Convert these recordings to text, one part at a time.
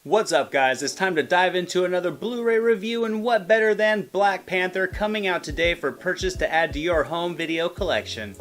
What's up, guys? It's time to dive into another Blu-ray review, and what better than Black Panther, coming out today for purchase to add to your home video collection.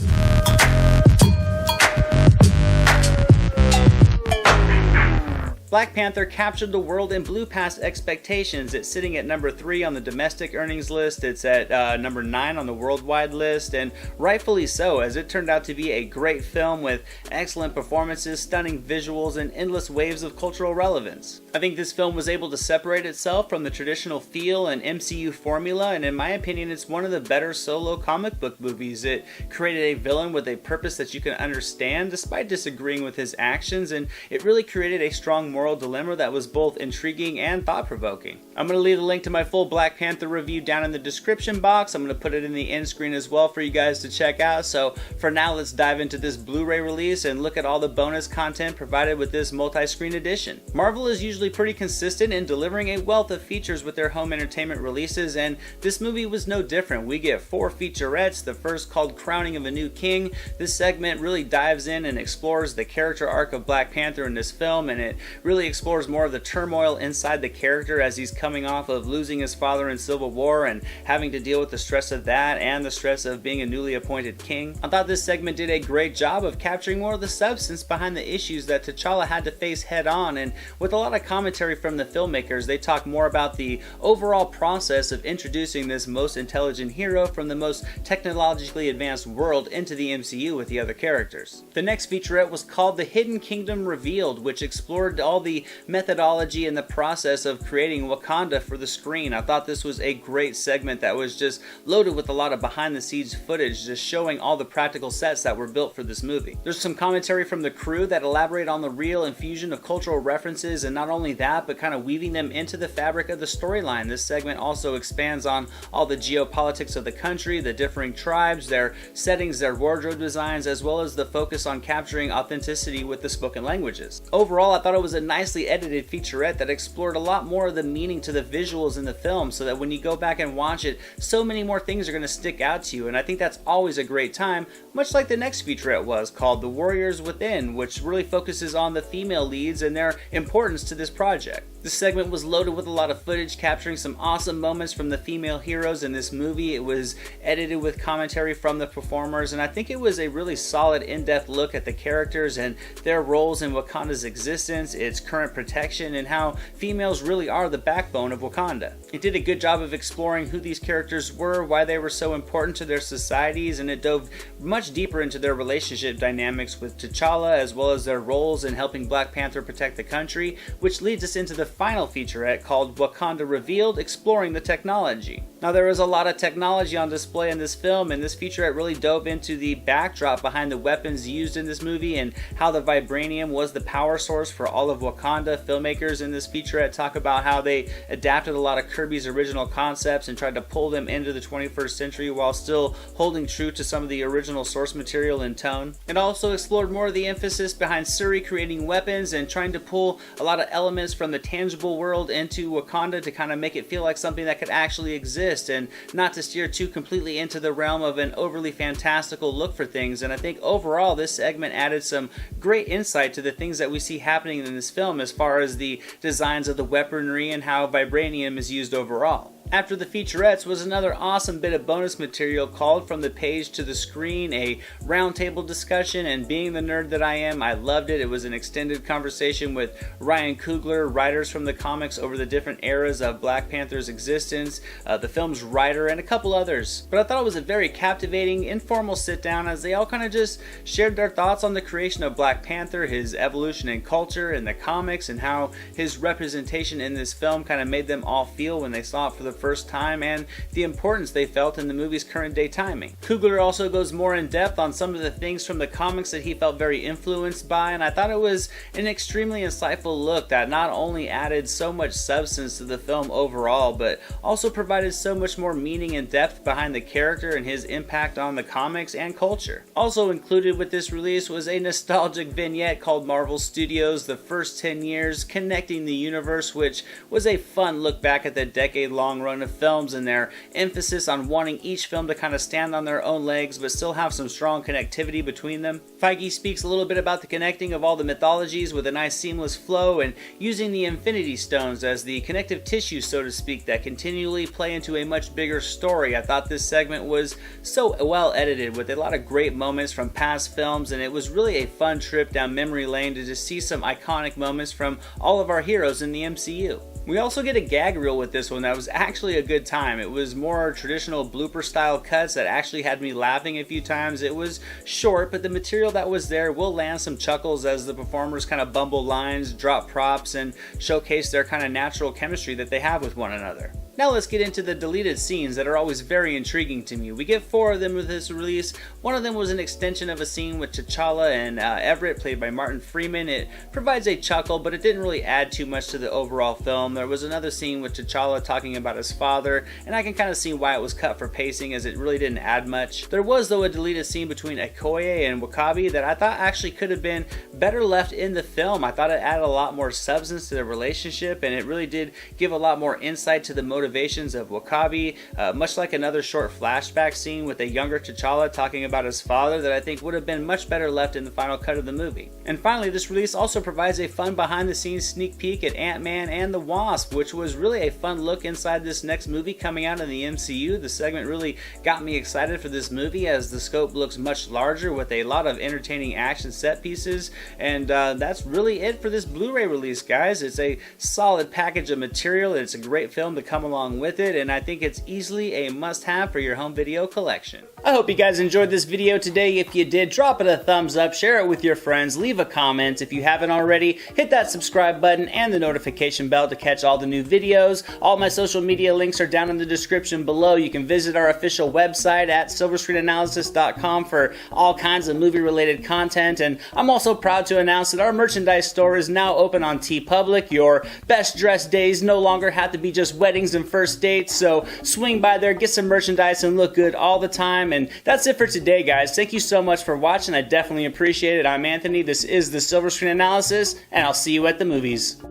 Black Panther captured the world and blew past expectations. It's sitting at number 3 on the domestic earnings list. It's at number 9 on the worldwide list, and rightfully so, as it turned out to be a great film with excellent performances, stunning visuals, and endless waves of cultural relevance. I think this film was able to separate itself from the traditional feel and MCU formula, and in my opinion, it's one of the better solo comic book movies. It created a villain with a purpose that you can understand despite disagreeing with his actions, and it really created a strong moral dilemma that was both intriguing and thought-provoking. I'm going to leave a link to my full Black Panther review down in the description box. I'm going to put it in the end screen as well for you guys to check out. So for now, let's dive into this Blu-ray release and look at all the bonus content provided with this multi-screen edition. Marvel is usually pretty consistent in delivering a wealth of features with their home entertainment releases, and this movie was no different. We get 4 featurettes, the first called Crowning of a New King. This segment really dives in and explores the character arc of Black Panther in this film, and it really explores more of the turmoil inside the character as he's coming off of losing his father in Civil War and having to deal with the stress of that and the stress of being a newly appointed king. I thought this segment did a great job of capturing more of the substance behind the issues that T'Challa had to face head on, and with a lot of commentary from the filmmakers, they talk more about the overall process of introducing this most intelligent hero from the most technologically advanced world into the MCU with the other characters. The next featurette was called The Hidden Kingdom Revealed, which explored all the methodology and the process of creating Wakanda for the screen. I thought this was a great segment that was just loaded with a lot of behind the scenes footage, just showing all the practical sets that were built for this movie. There's some commentary from the crew that elaborate on the real infusion of cultural references, and not only that, but kind of weaving them into the fabric of the storyline. This segment also expands on all the geopolitics of the country, the differing tribes, their settings, their wardrobe designs, as well as the focus on capturing authenticity with the spoken languages. Overall, I thought it was a nicely edited featurette that explored a lot more of the meaning to the visuals in the film, so that when you go back and watch it, so many more things are going to stick out to you, and I think that's always a great time, much like the next featurette was, called The Warriors Within, which really focuses on the female leads and their importance to this project. This segment was loaded with a lot of footage capturing some awesome moments from the female heroes in this movie. It was edited with commentary from the performers, and I think it was a really solid in-depth look at the characters and their roles in Wakanda's existence, its current protection, and how females really are the backbone of Wakanda. It did a good job of exploring who these characters were, why they were so important to their societies, and it dove much deeper into their relationship dynamics with T'Challa, as well as their roles in helping Black Panther protect the country, which leads us into the final featurette called Wakanda Revealed, exploring the technology. Now, there was a lot of technology on display in this film, and this featurette really dove into the backdrop behind the weapons used in this movie and how the vibranium was the power source for all of Wakanda. Filmmakers in this featurette talk about how they adapted a lot of Kirby's original concepts and tried to pull them into the 21st century while still holding true to some of the original source material and tone. It also explored more of the emphasis behind Shuri creating weapons and trying to pull a lot of elements from the tangible world into Wakanda to kind of make it feel like something that could actually exist, and not to steer too completely into the realm of an overly fantastical look for things. And I think overall this segment added some great insight to the things that we see happening in this film as far as the designs of the weaponry and how vibranium is used overall. After the featurettes was another awesome bit of bonus material called From the Page to the Screen, a roundtable discussion, and being the nerd that I am, I loved it. It was an extended conversation with Ryan Coogler, writers from the comics over the different eras of Black Panther's existence, the film's writer, and a couple others. But I thought it was a very captivating, informal sit down as they all kind of just shared their thoughts on the creation of Black Panther, his evolution in culture and the comics, and how his representation in this film kind of made them all feel when they saw it for the first time, and the importance they felt in the movie's current day timing. Coogler also goes more in depth on some of the things from the comics that he felt very influenced by, and I thought it was an extremely insightful look that not only added so much substance to the film overall, but also provided so much more meaning and depth behind the character and his impact on the comics and culture. Also included with this release was a nostalgic vignette called Marvel Studios' The First 10 Years Connecting the Universe, which was a fun look back at the decade-long run of films and their emphasis on wanting each film to kind of stand on their own legs but still have some strong connectivity between them. Feige speaks a little bit about the connecting of all the mythologies with a nice seamless flow and using the Infinity Stones as the connective tissue, so to speak, that continually play into a much bigger story. I thought this segment was so well edited with a lot of great moments from past films, and it was really a fun trip down memory lane to just see some iconic moments from all of our heroes in the MCU. We also get a gag reel with this one that was actually a good time. It was more traditional blooper style cuts that actually had me laughing a few times. It was short, but the material that was there will land some chuckles as the performers kind of bumble lines, drop props, and showcase their kind of natural chemistry that they have with one another. Now let's get into the deleted scenes that are always very intriguing to me. We get 4 of them with this release. One of them was an extension of a scene with T'Challa and Everett, played by Martin Freeman. It provides a chuckle, but it didn't really add too much to the overall film. There was another scene with T'Challa talking about his father, and I can kind of see why it was cut for pacing, as it really didn't add much. There was, though, a deleted scene between Okoye and W'Kabi that I thought actually could have been better left in the film. I thought it added a lot more substance to the relationship, and it really did give a lot more insight to the motivations of W'Kabi, much like another short flashback scene with a younger T'Challa talking about his father that I think would have been much better left in the final cut of the movie. And finally, this release also provides a fun behind-the-scenes sneak peek at Ant-Man and the Wasp, which was really a fun look inside this next movie coming out in the MCU. The segment really got me excited for this movie, as the scope looks much larger with a lot of entertaining action set pieces. And that's really it for this Blu-ray release, guys. It's a solid package of material. It's a great film to come along with it, and I think it's easily a must-have for your home video collection. I hope you guys enjoyed this video today. If you did, drop it a thumbs up, share it with your friends, leave a comment. If you haven't already, hit that subscribe button and the notification bell to catch all the new videos. All my social media links are down in the description below. You can visit our official website at silverscreenanalysis.com for all kinds of movie-related content, and I'm also proud to announce that our merchandise store is now open on TeePublic. Your best dressed days no longer have to be just weddings and first dates, so swing by there, get some merchandise, and look good all the time. And that's it for today, guys. Thank you so much for watching. I definitely appreciate it. I'm Anthony. This is the Silver Screen Analysis, and I'll see you at the movies.